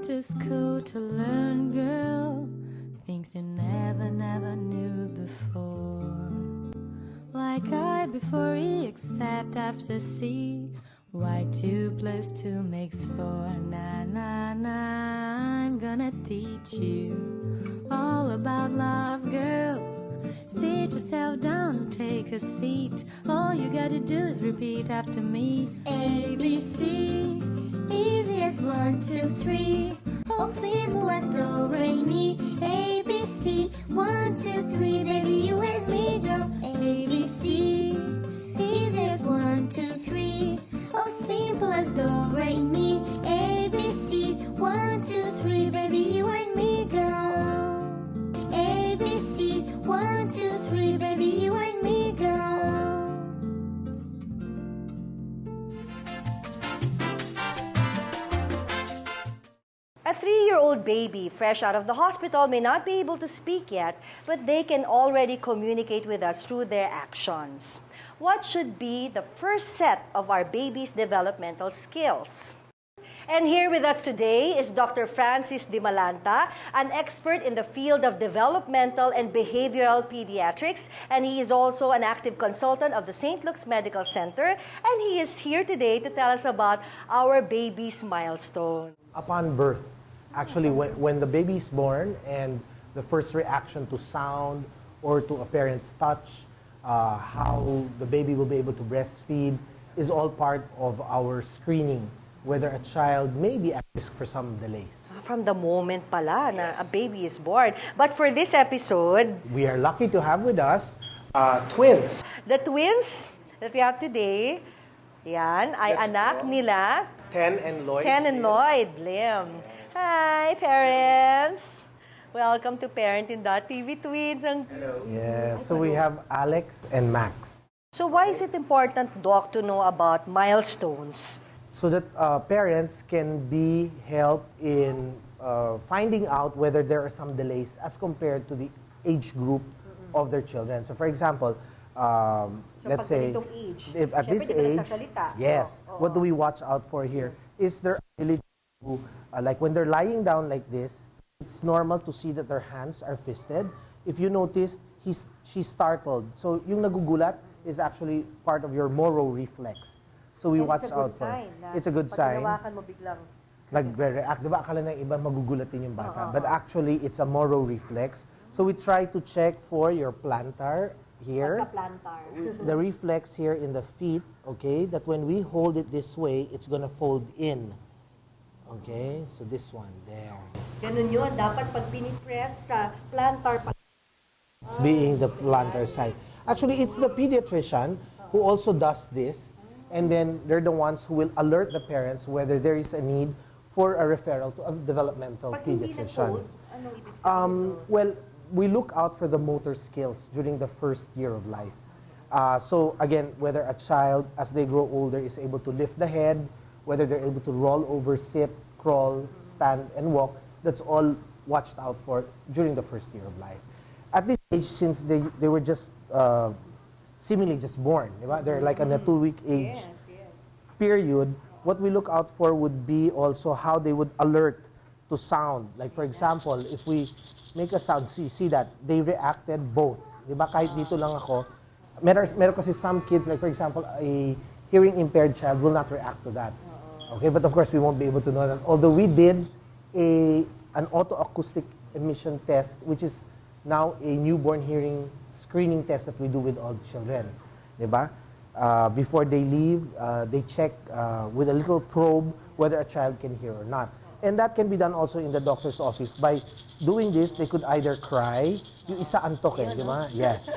to school to learn, girl, things you never knew before. Like I before E except after C, why 2 + 2 makes 4. Na na na, I'm gonna teach you all about love, girl. Sit yourself down, take a seat. All you gotta do is repeat after me. A, B, C, easy as 1, 2, 3. Oh, simple as do, re, mi. A, B, C, 1, 2, 3. Baby, you and me, girl. A, B, C, easy as 1, 2, 3. Oh, simple as do, re, mi. A, B, C, 1, 2, 3. Baby, you and me, girl. A, B, C, 1, 2, 3. Baby, you and me, girl. A 3-year-old baby fresh out of the hospital may not be able to speak yet, but they can already communicate with us through their actions. What should be the first set of our baby's developmental skills? And here with us today is Dr. Francis Di Malanta, an expert in the field of developmental and behavioral pediatrics, and he is also an active consultant of the St. Luke's Medical Center, and he is here today to tell us about our baby's milestone. Upon birth, actually when the baby is born and the first reaction to sound or to a parent's touch, how the baby will be able to breastfeed is all part of our screening, whether a child may be at risk for some delays. From the moment pala na a baby is born. But for this episode, we are lucky to have with us twins. The twins that we have today, yan, ay anak nila, Ken and Lloyd. Ken and Lloyd Lim. Hi, parents! Welcome to Parentin.tv Twins. Hello. Yes, so we have Alex and Max. So why is it important, Doc, to know about milestones? So that parents can be helped in finding out whether there are some delays as compared to the age group of their children. So for example, let's say, if at this age, yes, what do we watch out for here? Is their ability to, like when they're lying down like this, it's normal to see that their hands are fisted. If you notice, she's startled. So yung nagugulat is actually part of your moro reflex. So we watch out for it. It's a good sign. Pag hinawakan mo biglang nagre-react. Diba akala ng iba magugulatin yung bata. But actually, it's a moro reflex. So we try to check for your plantar here. What's a plantar? The reflex here in the feet, okay? That when we hold it this way, it's gonna fold in. Okay? So this one, there. Ganun yun. Dapat pag pinipress sa plantar pa. It's being the plantar side. Actually, it's the pediatrician who also does this. And then they're the ones who will alert the parents whether there is a need for a referral to a developmental pediatrician. Well, we look out for the motor skills during the first year of life. So again, whether a child, as they grow older, is able to lift the head, whether they're able to roll over, sit, crawl, stand, and walk, that's all watched out for during the first year of life. At this age, since they were just seemingly just born, right? They're like in a 2-week age period. What we look out for would be also how they would alert to sound. Like for example, if we make a sound, so you see that they reacted both. Diba? Kahit dito lang ako, meron kasi some kids, like for example, a hearing impaired child will not react to that. Okay, but of course we won't be able to know that. Although we did an autoacoustic emission test, which is now a newborn hearing screening test that we do with all children, diba? Before they leave, they check with a little probe whether a child can hear or not. And that can be done also in the doctor's office. By doing this, they could either cry, yung isa antok eh, diba? Yes.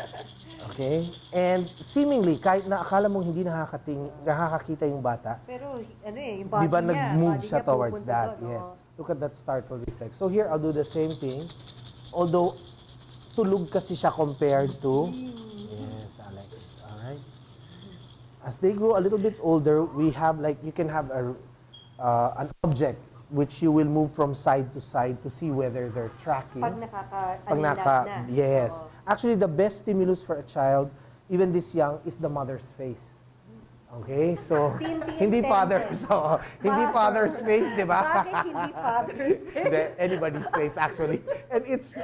Okay? And seemingly, kahit na akala mong hindi nakakakita yung bata, pero ano eh, yung body diba niya, nag-move body siya niya towards pupunta that? doon, Yes. Look at that startle reflex. So here, I'll do the same thing. Although, tulog kasi siya compared to, yes, Alex, all right? As they grow a little bit older, we have like, you can have an object which you will move from side to side to see whether they're tracking. Pag na. Yes. Actually, the best stimulus for a child, even this young, is the mother's face. Okay, so Teen hindi tender. father's, so hindi father's face, di ba? Bakit hindi father's Hindi, face? anybody's face actually. And it's,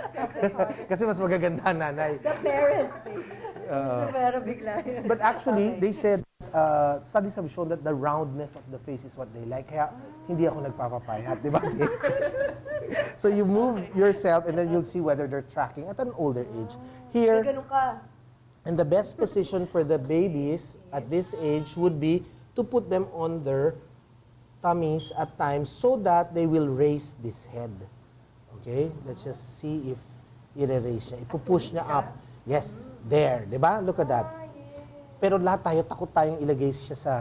kasi mas magaganda ang nanay. The parents' face. So, pero bigla yun. But actually, they said, studies have shown that the roundness of the face is what they like. Kaya hindi ako nagpapapayat, di ba? So you move yourself and then you'll see whether they're tracking at an older age. May Here, ganun ka. and the best position for the babies at this age would be to put them on their tummies at times so that they will raise this head. Okay? Let's just see if i-raise niya. Ipupush niya up. Yes, there. Diba? Look at that. Pero lahat tayo, takot tayong ilagay siya sa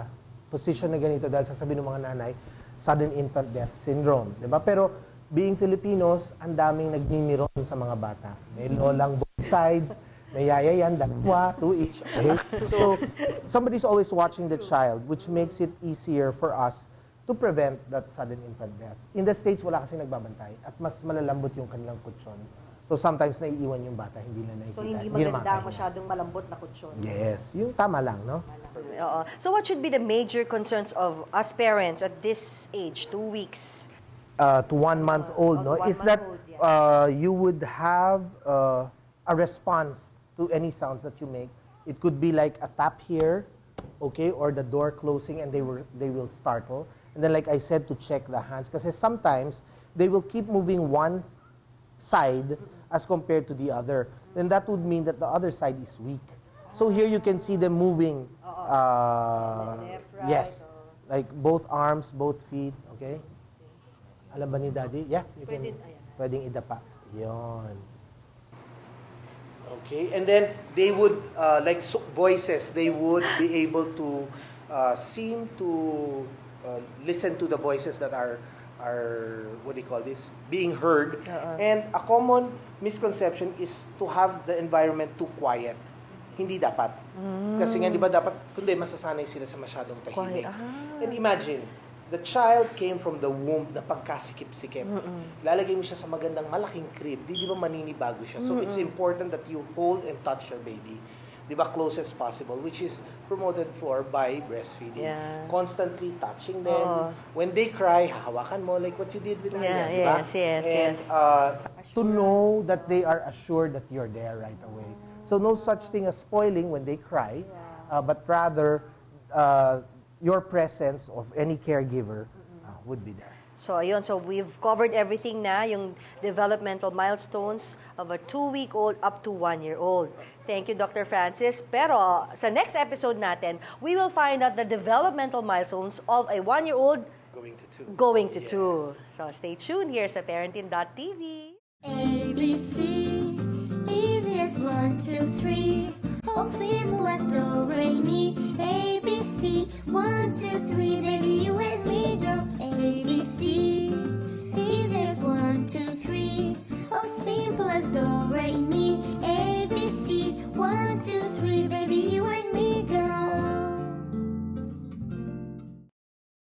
position na ganito dahil sasabihin ng mga nanay, sudden infant death syndrome. Diba? Pero being Filipinos, ang daming nagmimiron sa mga bata. May lolang both sides, may yaya yan, dalawa, two each. Okay? So, somebody's always watching the child, which makes it easier for us to prevent that sudden infant death. In the States, wala kasi nagbabantay at mas malalambot yung kanilang kutsyon. So, sometimes naiiwan yung bata, hindi na nakikita. So, hindi na maganda, makakain. masyadong malambot na kutsyon. Yes, yung tama lang, no? Oo. So what should be the major concerns of us parents at this age, 2 weeks? To 1 month old, no, is that you would have a response to any sounds that you make. It could be like a tap here, okay, or the door closing and they will startle. And then like I said, to check the hands, because sometimes they will keep moving one side as compared to the other. Then that would mean that the other side is weak. So here you can see them moving, yes, like both arms, both feet, okay? Alam ba ni Daddy? Yeah, you can. Pwedeng idapa. Yon. Okay, and then they would, like voices, they would be able to seem to listen to the voices that are, what do you call this, being heard. And a common misconception is to have the environment too quiet. Hindi dapat. Kasi nga, di ba dapat, kundi masasanay sila sa masyadong tahimik. And imagine, the child came from the womb na pagkasikip-sikip. Lalagay mo siya sa magandang malaking crib. Di ba maninibago siya? So it's important that you hold and touch your baby. Di ba close as possible, which is promoted for by breastfeeding. Yeah. Constantly touching them. When they cry, hahawakan mo like what you did with Aya, di ba? And to know that they are assured that you're there right away. So no such thing as spoiling when they cry, but rather your presence of any caregiver would be there. So ayun, so we've covered everything na, yung developmental milestones of a 2-week-old up to 1-year-old. Thank you, Dr. Francis. Pero sa next episode natin, we will find out the developmental milestones of a 1-year-old going to 2. So stay tuned here sa Parentin.tv. ABC, easy as 1, 2, 3. Oh, simple as do, re, mi. ABC, 1, 2, 3.